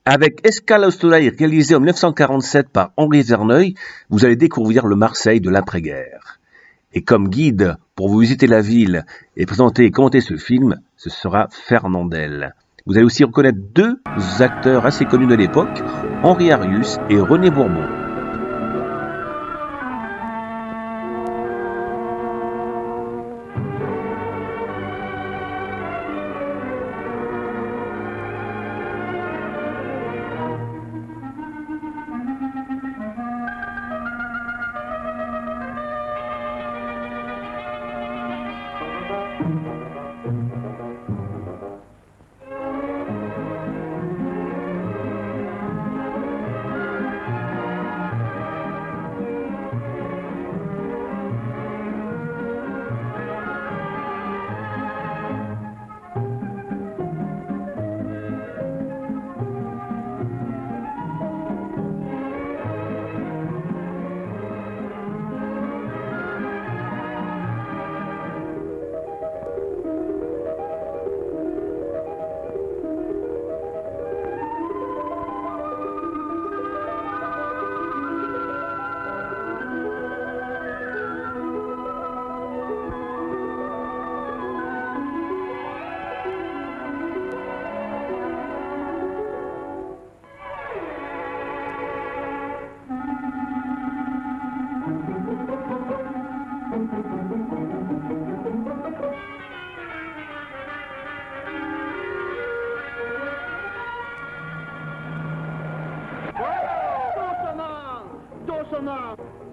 Avec Escale au soleil réalisé en 1947 par Henri Verneuil, vous allez découvrir le Marseille de l'après-guerre. Et comme guide pour vous visiter la ville et présenter et commenter ce film, ce sera Fernandel. Vous allez aussi reconnaître deux acteurs assez connus de l'époque, Henri Arius et René Bourbon.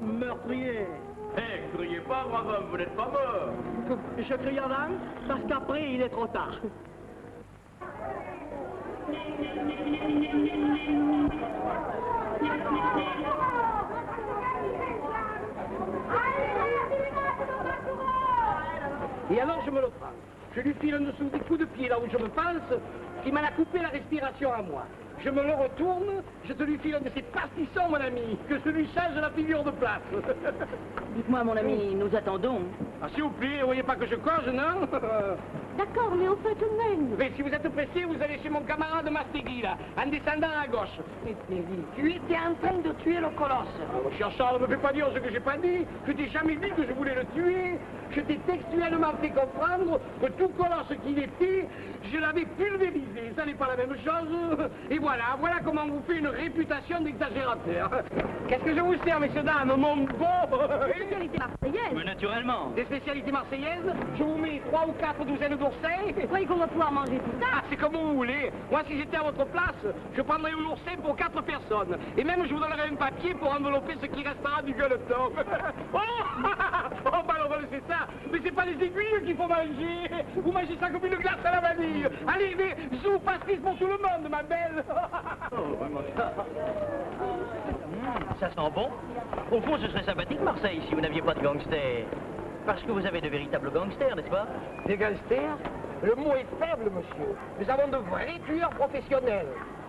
Meurtrier. Eh, criez pas, brave homme, vous n'êtes pas mort. Je crie avant parce qu'après il est trop tard. Et alors je me le prends. Je lui file en dessous des coups de pied là où je me pense, qui m'en a coupé la respiration à moi. Je me le retourne, je te lui file un de ces pastissons, mon ami, que je lui change la figure de place. Dites-moi, mon ami, nous attendons. Ah, s'il vous plaît, vous voyez pas que je coge, non? D'accord, mais au fait tout de même. Mais si vous êtes pressé, vous allez chez mon camarade Mastegui, là, en descendant à gauche. Tu étais en train de tuer le colosse. Ah, mon cher Charles, ne me fais pas dire ce que j'ai pas dit. Je t'ai jamais dit que je voulais le tuer. Je t'ai textuellement fait comprendre que tout colosse qu'il était, je l'avais pulvérisé. Ça n'est pas la même chose. Et voilà comment on vous fait une réputation d'exagérateur. Qu'est-ce que je vous sers, messieurs, dames, mon beau? Spécialité marseillaise. Mais naturellement. Des spécialités marseillaises, je vous mets 3 ou 4 douzaines d'oursins. Vous croyez qu'on va pouvoir manger tout ça? Ah, c'est comme vous voulez. Moi, si j'étais à votre place, je prendrais un oursin pour 4 personnes. Et même, je vous donnerais un papier pour envelopper ce qui restera du gueuleton. Oh, oh, bah alors, c'est ça. Mais c'est pas les aiguilles qu'il faut manger. Vous mangez ça comme une glace à la vanille. Allez, mais zou pastis pour tout le monde, ma belle. Ça sent bon. Au fond, ce serait sympathique, Marseille, si vous n'aviez pas de gangsters. Parce que vous avez de véritables gangsters, n'est-ce pas? Des gangsters? Le mot est faible, monsieur. Nous avons de vrais tueurs professionnels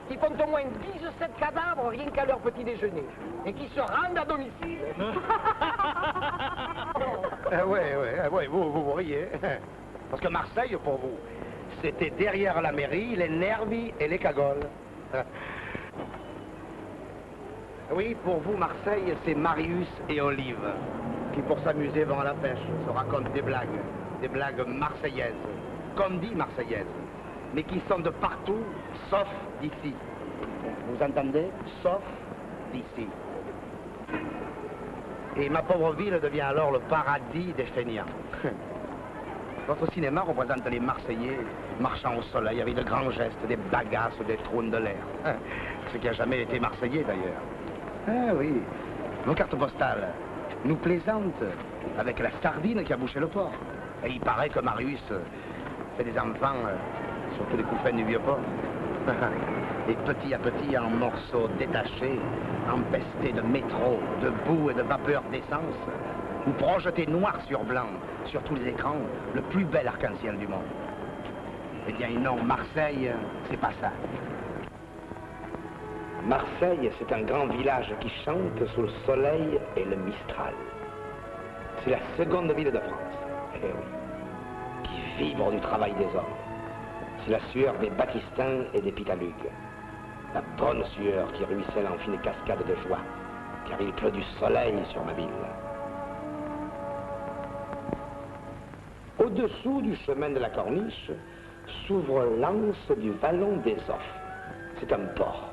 qui font au moins 17 cadavres rien qu'à leur petit déjeuner et qui se rendent à domicile. Ouais, vous riez. Parce que Marseille, pour vous, c'était derrière la mairie, les nervis et les cagoles. Oui, pour vous, Marseille, c'est Marius et Olive, qui pour s'amuser vont à la pêche, se racontent des blagues marseillaises, comme dit marseillaises, mais qui sont de partout, sauf d'ici. Vous entendez? Sauf d'ici. Et ma pauvre ville devient alors le paradis des feignants. Votre cinéma représente les Marseillais marchant au soleil avec de grands gestes, des bagasses, des trônes de l'air. Ce qui n'a jamais été Marseillais d'ailleurs. Ah oui, vos cartes postales nous plaisantent avec la sardine qui a bouché le port. Et il paraît que Marius fait des enfants, surtout les couffins du vieux port. Et petit à petit, en morceaux détachés, empestés de métro, de boue et de vapeur d'essence, vous projetez noir sur blanc, sur tous les écrans, le plus bel arc-en-ciel du monde. Eh bien non, Marseille, c'est pas ça. Marseille, c'est un grand village qui chante sous le soleil et le Mistral. C'est la seconde ville de France, eh oui, qui vibre du travail des hommes. C'est la sueur des Baptistins et des Pitalugues. La bonne sueur qui ruisselle en fine cascade de joie, car il pleut du soleil sur ma ville. Au-dessous du chemin de la Corniche s'ouvre l'anse du vallon des Offres. C'est un port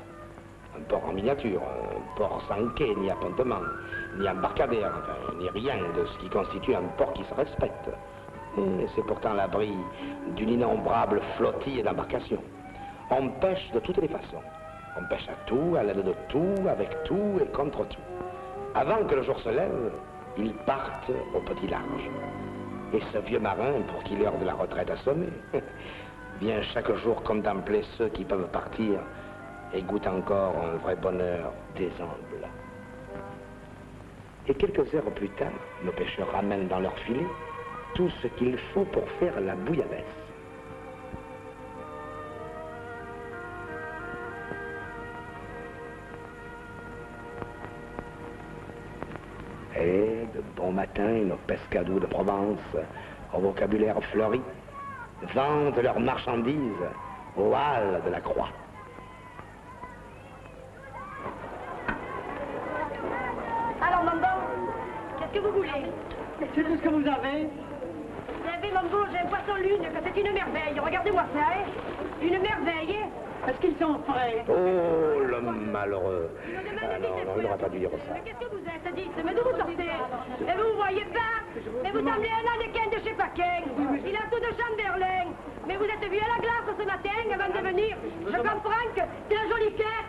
en miniature, un port sans quai, ni appontement, ni embarcadère, enfin, ni rien de ce qui constitue un port qui se respecte. Et c'est pourtant l'abri d'une innombrable flottille d'embarcations. On pêche de toutes les façons. On pêche à tout, à l'aide de tout, avec tout et contre tout. Avant que le jour se lève, ils partent au petit large. Et ce vieux marin, pour qui l'heure de la retraite a sonné, vient chaque jour contempler ceux qui peuvent partir et goûte encore un vrai bonheur des humbles. Et quelques heures plus tard, nos pêcheurs ramènent dans leur filet tout ce qu'il faut pour faire la bouillabaisse. Et de bon matin, nos pescadous de Provence, au vocabulaire fleuri, vendent leurs marchandises aux halles de la Croix. Alors, Mambo, qu'est-ce que vous voulez? C'est tout ce que vous avez? Vous savez, Mambo, j'ai un poisson lune, que c'est une merveille. Regardez-moi ça, hein? Une merveille, hein? Est-ce qu'ils sont frais? Oh, le malheureux. Ah non, non, il n'aurait pas dû dire ça. Mais qu'est-ce que vous êtes, dites? Mais d'où vous sortez? Mais vous ne voyez pas? Mais vous semblez un mannequin de chez Paquin. Il a tout de Chamberlain. Mais vous êtes vu à la glace ce matin avant de venir. Je comprends que c'est un joli cœur.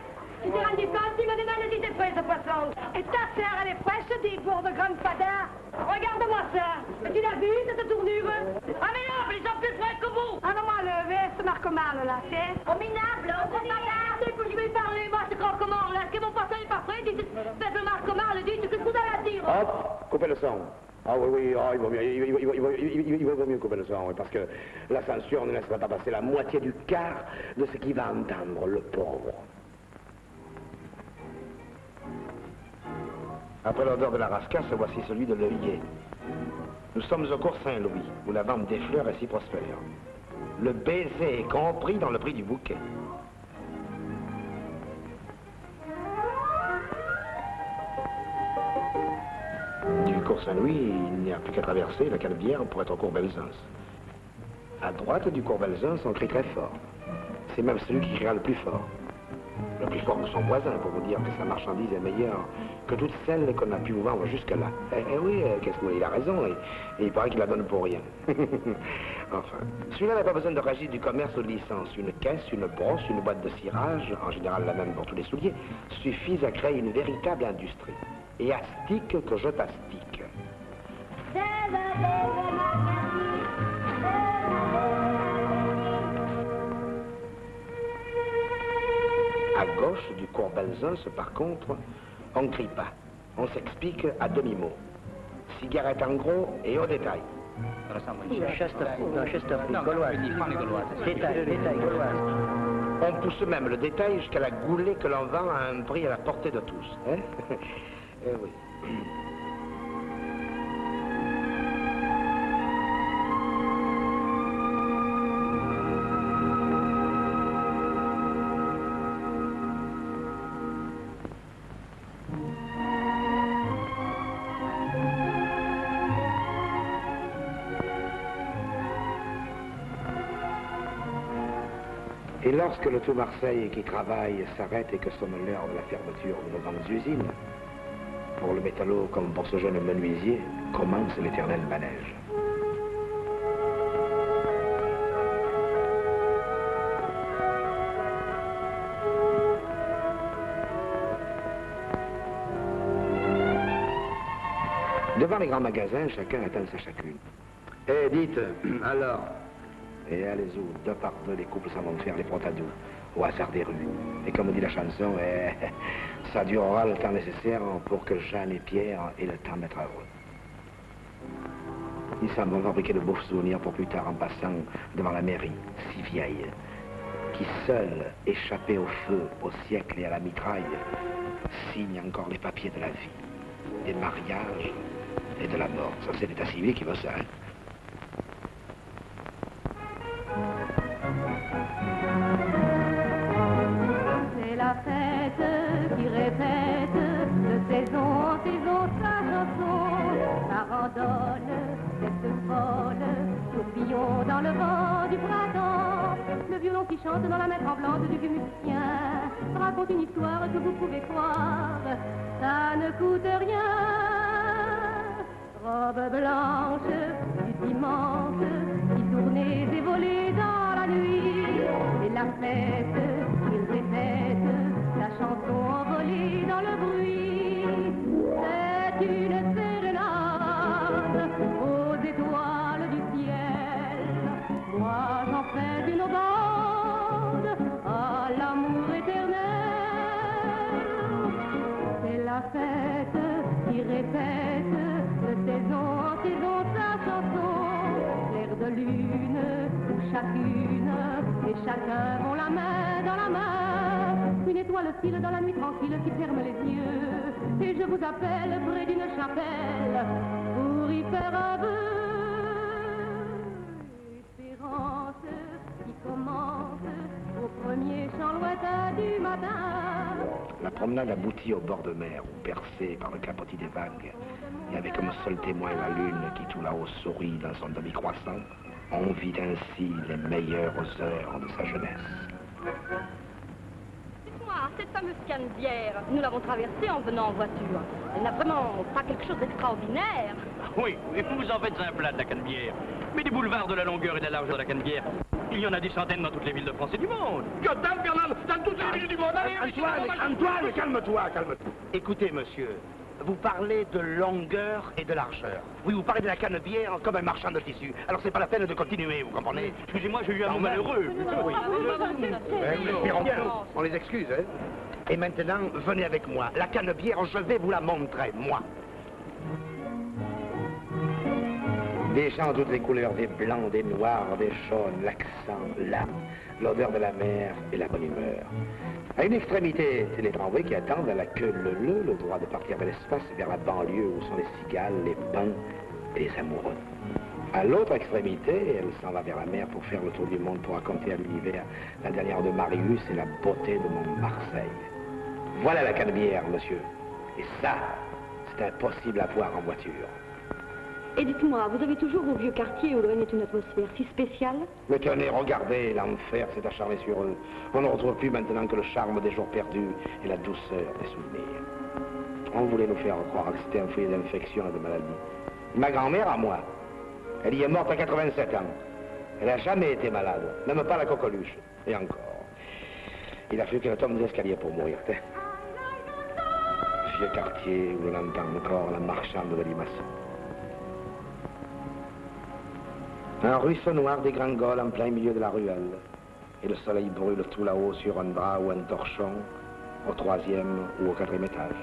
Tu t'es rendu compte, il m'a demandé si t'es frais, ce poisson. Et ta sœur, elle est fraîche, dit pour de grandes fadas. Regarde-moi ça. Et tu l'as vu, cette tournure? Ah mais non, ils sont plus frais que vous. Ah non, moi, le veste marque mal, là, c'est. Au minable, au minable. Il faut que je vais parler, moi, c'est croque-mort, là. Est-ce que mon poisson est pas frais? Dites, faible marque mal, dites, qu'est-ce que vous avez à dire? Hop, coupez le son. Ah oui, oui, oh, il vaut mieux couper le son, oui, parce que la censure ne laissera pas passer la moitié du quart de ce qu'il va entendre, le pauvre. Après l'odeur de la rascasse, voici celui de l'œillet. Nous sommes au cours Saint-Louis, où la vente des fleurs est si prospère. Le baiser est compris dans le prix du bouquet. Du cours Saint-Louis, il n'y a plus qu'à traverser la Canebière pour être au cours Belzins. À droite du cours Belzins, on crie très fort. C'est même celui qui criera le plus fort. Le plus fort que son voisin, pour vous dire que sa marchandise est meilleure que toutes celles qu'on a pu vous vendre jusque-là. Eh oui, qu'est-ce que il a raison, et il paraît qu'il la donne pour rien. Enfin, celui-là n'a pas besoin de régir du commerce ou de licence. Une caisse, une brosse, une boîte de cirage, en général la même pour tous les souliers, suffisent à créer une véritable industrie. Et astique que je t'astique. À gauche du cours Belzins, par contre, on ne crie pas. On s'explique à demi-mot. Cigarette en gros et au détail. Détail gauloise. On pousse même le détail jusqu'à la goulée que l'on vend à un prix à la portée de tous. Hein? Eh oui. Et lorsque le tout Marseille qui travaille s'arrête et que sonne l'heure de la fermeture de nos grandes usines, pour le métallo comme pour ce jeune menuisier, commence l'éternel manège. Devant les grands magasins, chacun atteint sa chacune. Eh, dites, alors. Et allez-y, deux par deux, les couples s'en vont faire les protadous, au hasard des rues. Et comme dit la chanson, ça durera le temps nécessaire pour que Jeanne et Pierre aient le temps d'être heureux. Ils s'en vont fabriquer de beaux souvenirs pour plus tard en passant devant la mairie, si vieille, qui seule, échappée au feu, au siècle et à la mitraille, signe encore les papiers de la vie, des mariages et de la mort. Ça, c'est l'état civil qui veut ça, hein. C'est la papillons dans le vent du printemps, le violon qui chante dans la main tremblante du vieux musicien raconte une histoire que vous pouvez croire, ça ne coûte rien. Robe blanche du dimanche, qui tournait et volait dans la nuit, et la fête, il répète la chanson envolée dans le bruit. C'est une sérénade aux étoiles du ciel. Moi j'en fais une bande à l'amour éternel. C'est la fête qui répète de saison en saison sa chanson. L'air de lune où chacune et chacun vont la main dans la main. Une étoile file dans la nuit tranquille qui ferme les yeux, et je vous appelle près d'une chapelle pour y faire un vœu. Espérance qui commence au premier chant lointain du matin. La promenade aboutit au bord de mer, où percée par le clapotis des vagues, et avec comme seul témoin la lune qui tout là-haut sourit dans son demi-croissant, on vit ainsi les meilleures heures de sa jeunesse. Cette fameuse Canebière, nous l'avons traversée en venant en voiture. Elle n'a vraiment pas quelque chose d'extraordinaire. Oui, et vous en faites un plat de la Canebière. Mais des boulevards de la longueur et de la largeur de la Canebière, il y en a des centaines dans toutes les villes de France et du monde. Que dalle, Bernard, dans toutes les villes du monde. Allez, Antoine, calme-toi, calme-toi. Écoutez, monsieur, vous parlez de longueur et de largeur. Oui, vous parlez de la Canebière comme un marchand de tissus. Alors c'est pas la peine de continuer, vous comprenez? Excusez-moi, j'ai eu un mot malheureux. Oui. On les excuse, hein? Et maintenant, venez avec moi. La Canebière, je vais vous la montrer, moi. Des gens de toutes les couleurs, des blancs, des noirs, des jaunes, l'accent, l'âme, l'odeur de la mer et la bonne humeur. À une extrémité, c'est les tramways qui attendent à la queue le droit de partir vers l'espace, vers la banlieue où sont les cigales, les pins et les amoureux. À l'autre extrémité, elle s'en va vers la mer pour faire le tour du monde, pour raconter à l'univers la dernière de Marius et la beauté de mon Marseille. Voilà la Canebière, monsieur. Et ça, c'est impossible à voir en voiture. Et dites-moi, vous avez toujours vos vieux quartiers où le règne est une atmosphère si spéciale? Mais tenez, regardez, l'enfer s'est acharné sur eux. On ne retrouve plus maintenant que le charme des jours perdus et la douceur des souvenirs. On voulait nous faire croire que c'était un foyer d'infection et de maladie. Ma grand-mère, à moi, elle y est morte à 87 ans. Elle n'a jamais été malade, même pas la coqueluche. Et encore. Il a fallu qu'elle tombe des escaliers pour mourir. Vieux quartier où l'on entend encore la marchande de limaçon. Un ruisseau noir dégringole en plein milieu de la ruelle. Et le soleil brûle tout là-haut sur un drap ou un torchon, au 3e ou au 4e étage.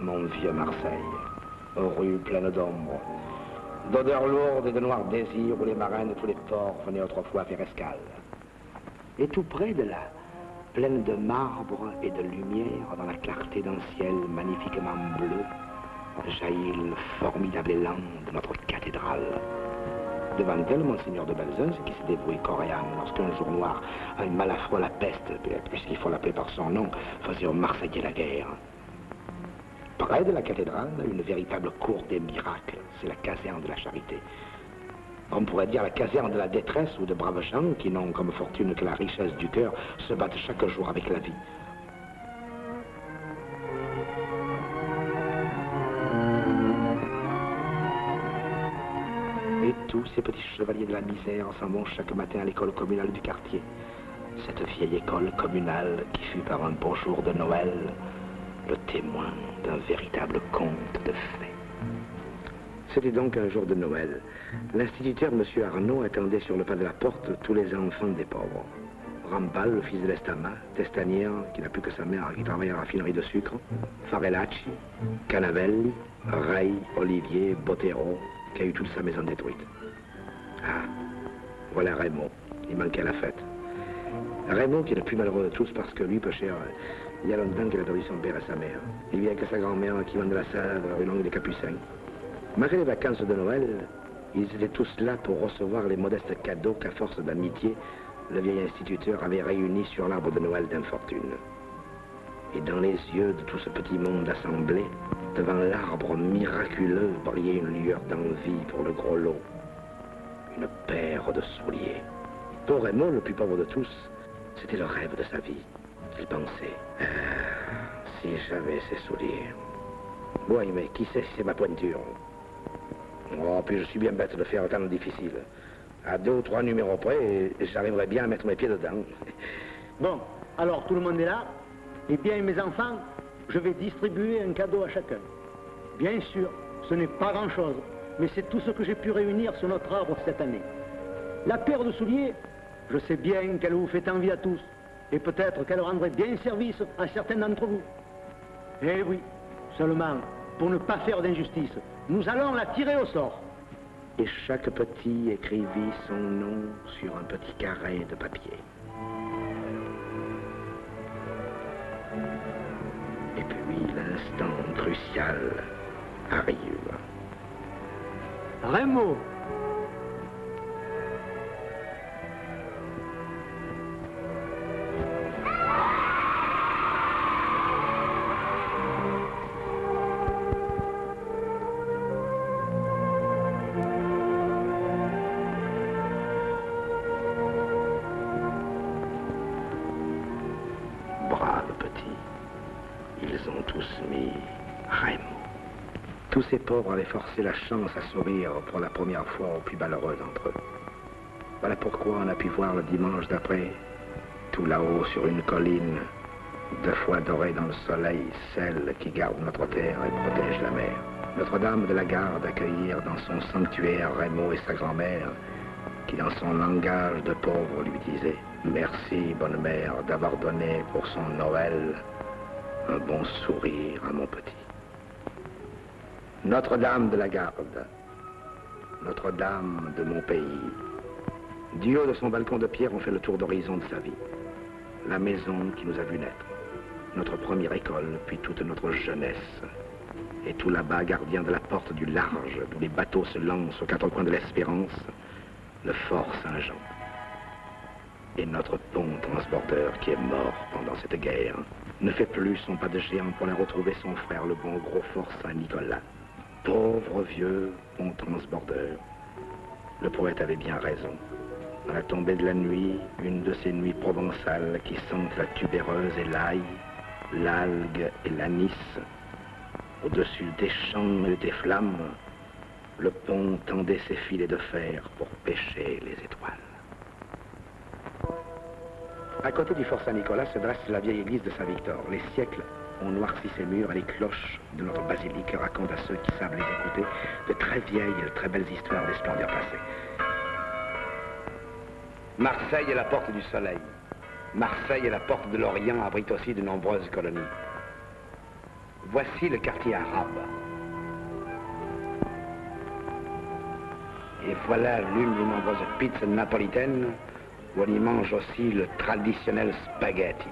Mon vieux Marseille, aux rues pleines d'ombre, d'odeurs lourdes et de noirs désirs où les marins de tous les ports venaient autrefois faire escale. Et tout près de là, pleine de marbre et de lumière, dans la clarté d'un ciel magnifiquement bleu, jaillit le formidable élan de notre cathédrale. Devant elle, Monseigneur de Belzunce, qui s'est dévoué corps et âme lorsqu'un jour noir, un mal affreux, la peste, puisqu'il faut l'appeler par son nom, faisait aux Marseillais la guerre. Près de la cathédrale, une véritable cour des miracles, c'est la caserne de la charité. On pourrait dire la caserne de la détresse où de braves gens qui n'ont comme fortune que la richesse du cœur se battent chaque jour avec la vie. Et tous ces petits chevaliers de la misère s'en vont chaque matin à l'école communale du quartier. Cette vieille école communale qui fut par un beau jour de Noël le témoin d'un véritable conte de fées. C'était donc un jour de Noël. L'instituteur, M. Arnaud, attendait sur le pas de la porte tous les enfants des pauvres. Rampal, le fils de l'Estama, Testanière, qui n'a plus que sa mère qui travaille à la raffinerie de sucre, Farellacci, Canavelli, Ray, Olivier, Bottero, qui a eu toute sa maison détruite. Ah, voilà Raymond. Il manquait à la fête. Raymond qui est le plus malheureux de tous parce que lui, peu cher, il y a longtemps qu'il a perdu son père et sa mère. Il vit avec sa grand-mère qui vend de la salade rue Longue des Capucins. Malgré les vacances de Noël, ils étaient tous là pour recevoir les modestes cadeaux qu'à force d'amitié, le vieil instituteur avait réunis sur l'arbre de Noël d'infortune. Et dans les yeux de tout ce petit monde assemblé, devant l'arbre miraculeux brillait une lueur d'envie pour le gros lot. Une paire de souliers. Pour Raymond, le plus pauvre de tous, c'était le rêve de sa vie. Il pensait, si j'avais ces souliers. Oui, mais qui sait si c'est ma pointure? Oh, puis je suis bien bête de faire autant de difficile. À 2 ou 3 numéros près, j'arriverai bien à mettre mes pieds dedans. Bon, alors tout le monde est là. Eh bien, mes enfants, je vais distribuer un cadeau à chacun. Bien sûr, ce n'est pas grand-chose, mais c'est tout ce que j'ai pu réunir sur notre arbre cette année. La paire de souliers, je sais bien qu'elle vous fait envie à tous, et peut-être qu'elle rendrait bien service à certains d'entre vous. Eh oui, seulement, pour ne pas faire d'injustice, nous allons la tirer au sort. Et chaque petit écrivit son nom sur un petit carré de papier. Et puis l'instant crucial arrive. Raymond. Braves petits. Ils ont tous mis Raymond. Tous ces pauvres avaient forcé la chance à sourire pour la première fois au plus malheureux d'entre eux. Voilà pourquoi on a pu voir le dimanche d'après, tout là-haut sur une colline, 2 fois dorée dans le soleil, celle qui garde notre terre et protège la mer. Notre-Dame de la Garde accueillir dans son sanctuaire Raymond et sa grand-mère, qui dans son langage de pauvre lui disait « Merci, bonne mère, d'avoir donné pour son Noël un bon sourire à mon petit. » Notre-Dame de la Garde, Notre-Dame de mon pays. Du haut de son balcon de pierre, on fait le tour d'horizon de sa vie. La maison qui nous a vu naître, notre première école, puis toute notre jeunesse. Et tout là-bas, gardien de la porte du large, d'où les bateaux se lancent aux 4 coins de l'Espérance, le fort Saint-Jean. Et notre pont transporteur qui est mort pendant cette guerre ne fait plus son pas de géant pour aller retrouver son frère, le bon gros fort Saint-Nicolas. Pauvre vieux pont transbordeur. Le poète avait bien raison. À la tombée de la nuit, une de ces nuits provençales qui sentent la tubéreuse et l'ail, l'algue et l'anis, au-dessus des champs et des flammes, le pont tendait ses filets de fer pour pêcher les étoiles. À côté du fort Saint-Nicolas se dresse la vieille église de Saint-Victor. Les siècles ont noirci ses murs et les cloches de notre basilique racontent à ceux qui savent les écouter de très vieilles et de très belles histoires des splendeurs passées. Marseille est la porte du soleil. Marseille est la porte de l'Orient, abrite aussi de nombreuses colonies. Voici le quartier arabe. Et voilà l'une des nombreuses pizzas napolitaines où on y mange aussi le traditionnel spaghetti.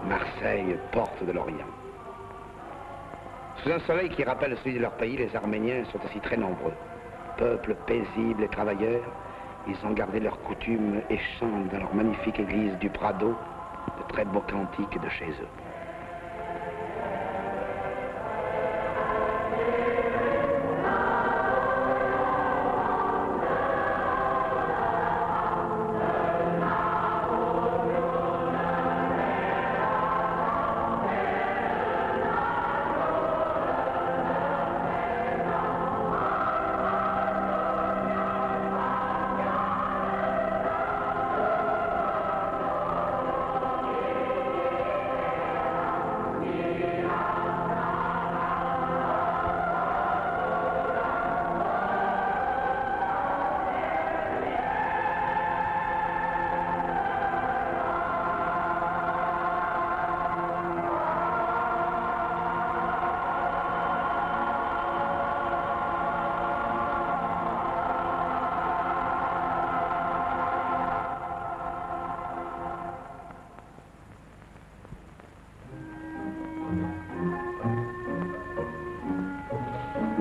Marseille, porte de l'Orient. Sous un soleil qui rappelle celui de leur pays, les Arméniens sont aussi très nombreux. Peuple paisible et travailleur, ils ont gardé leurs coutumes et chantent dans leur magnifique église du Prado de très beaux cantiques de chez eux.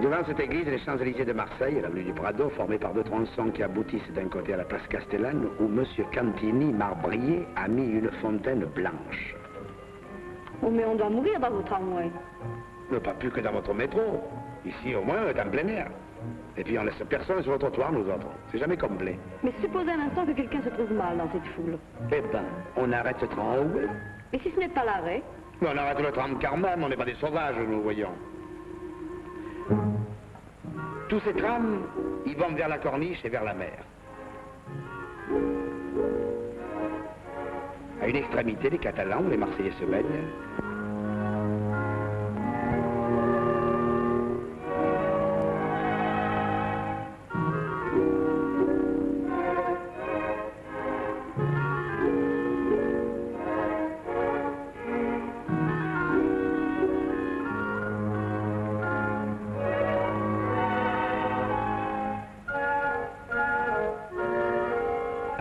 Devant cette église, les Champs-Élysées de Marseille et l'avenue du Prado, formée par deux tronçons qui aboutissent d'un côté à la place Castellane, où M. Cantini, marbrier, a mis une fontaine blanche. Oh, mais on doit mourir dans vos tramways. Mais pas plus que dans votre métro. Ici, au moins, on est en plein air. Et puis, on laisse personne sur le trottoir, nous autres. C'est jamais complet. Mais supposez un instant que quelqu'un se trouve mal dans cette foule. Eh ben, on arrête le tramway. Et si ce n'est pas l'arrêt? Mais on arrête le tram car même, on n'est pas des sauvages, nous voyons. Tous ces trams, ils vont vers la corniche et vers la mer. À une extrémité, les Catalans ou les Marseillais se baignent.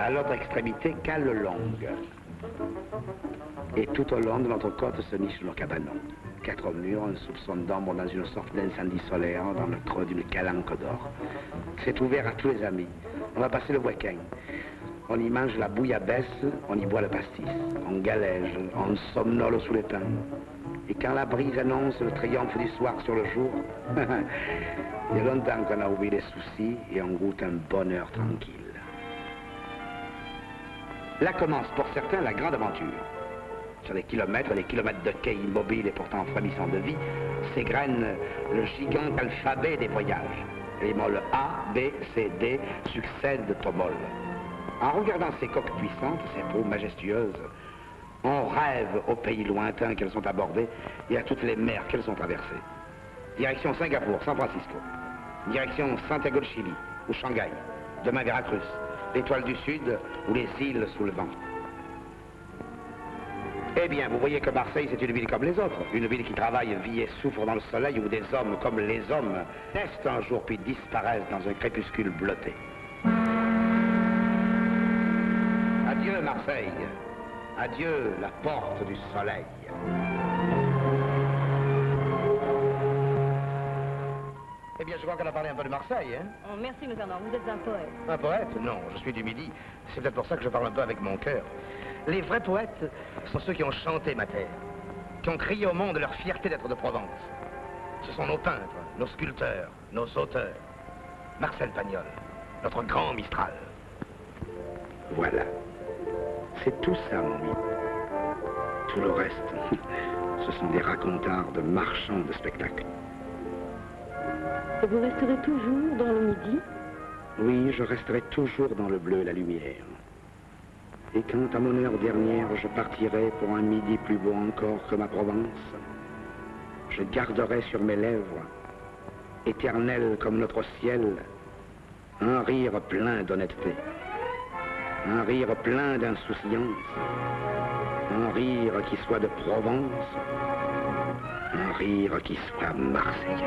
À l'autre extrémité, cale longue. Et tout au long de notre côte se nichent nos cabanons. 4 murs, un soupçon d'ombre dans une sorte d'incendie solaire, dans le creux d'une calanque d'or. C'est ouvert à tous les amis. On va passer le week-end. On y mange la bouillabaisse, on y boit le pastis. On galège, on somnole sous les pins. Et quand la brise annonce le triomphe du soir sur le jour, il y a longtemps qu'on a oublié les soucis et on goûte un bonheur tranquille. Là commence pour certains la grande aventure. Sur des kilomètres de quais immobiles et pourtant frémissants de vie, s'égrène le gigant alphabet des voyages. Les molles A, B, C, D succèdent aux molles. En regardant ces coques puissantes, ces proues majestueuses, on rêve aux pays lointains qu'elles ont abordés et à toutes les mers qu'elles ont traversées. Direction Singapour, San Francisco. Direction Santiago de Chili, ou Shanghai. Demain Veracruz, l'étoile du Sud ou les îles sous le vent. Eh bien, vous voyez que Marseille, c'est une ville comme les autres. Une ville qui travaille, vit et souffre dans le soleil, où des hommes comme les hommes naissent un jour puis disparaissent dans un crépuscule bleuté. Adieu Marseille. Adieu la porte du soleil. Eh bien, je crois qu'on a parlé un peu de Marseille, hein? Oh, merci, M. Arnaud, vous êtes un poète. Un poète? Non, je suis du Midi. C'est peut-être pour ça que je parle un peu avec mon cœur. Les vrais poètes sont ceux qui ont chanté ma terre, qui ont crié au monde leur fierté d'être de Provence. Ce sont nos peintres, nos sculpteurs, nos auteurs. Marcel Pagnol, notre grand Mistral. Voilà. C'est tout ça, mon mythe. Tout le reste, ce sont des racontards de marchands de spectacles. Et vous resterez toujours dans le Midi? Oui, je resterai toujours dans le bleu et la lumière. Et quand, à mon heure dernière, je partirai pour un midi plus beau encore que ma Provence, je garderai sur mes lèvres, éternel comme notre ciel, un rire plein d'honnêteté, un rire plein d'insouciance, un rire qui soit de Provence, un rire qui soit marseillais.